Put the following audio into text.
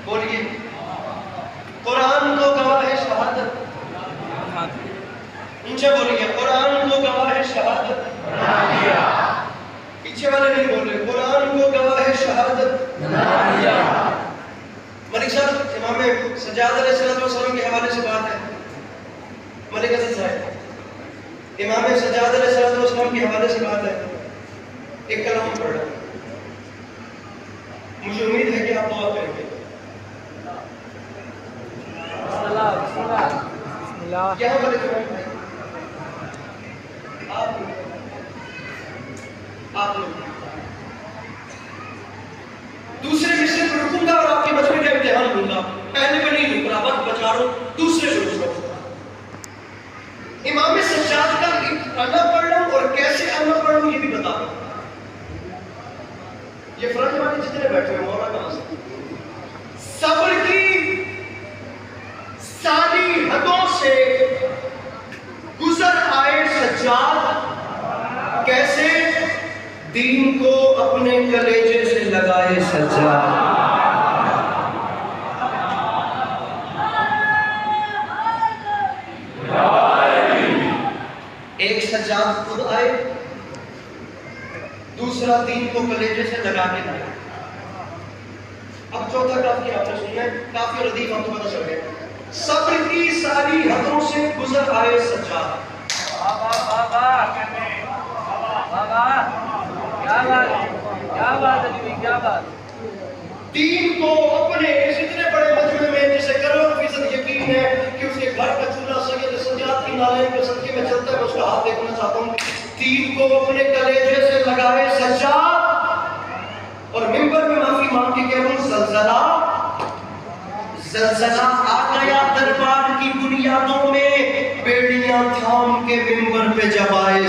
बोलिए, कुरान को गवाह है शहादत। नीचे बोलिए, कुरान को गवाह है शहादत। पीछे वाले नहीं बोल रहे, कुरान को गवाह है शहादत। मलिक साहब, इमाम सज्जाद अलैहिस्सलाम के हवाले से बात है। मलिक हसन साहब, इमाम सज्जाद अलैहिस्सलाम के हवाले से बात है। एक कलाम पढ़ रहा हूं, मुझे उम्मीद है कि आप दुआ करेंगे। यहाँ पर आप लोग दूसरे विषय पर रुकूंगा और आपके मजबे का इम्तिहान लूंगा। पहले पर नहीं रुक रहा, वक्त बचा रहा हूं, दूसरे पर रुक रहा हूं। इमाम सज्जाद का अन्ना पढ़ रहा हूं और कैसे अन्ना पढ़ रहा हूं ये भी बता रहा हूं। ये फ्रंट वाले जितने बैठे हैं मौला कहां से सब्र की सारी हदों से गुजर आए सज्जाद, कैसे दीन को अपने कलेजे से लगाए सज्जाद। एक सज्जाद खुद आए, दूसरा दीन को कलेजे से लगा के लाए। अब चौथा काफी आपने सुनना है, काफी और अदीब आपको पता चल गया। सब्र की सारी हदों से गुजर आए सज्जाद। क्या बात। दीन को अपने इस इतने बड़े मजमे में जिसे करोड़ फीसद यकीन है कि उसके घर का चूल्हा सैयद सज्जाद की नाले के सदके में चलता है, मैं उसका हाथ देखना चाहता हूँ। दीन को अपने कलेजे से लगाए सज्जाद और मिंबर में माफी मांग के कह रहा हूं, ज़लज़ला आ गया दरबार की बुनियादों में, बेड़ियां थाम के मिंबर पे जब आए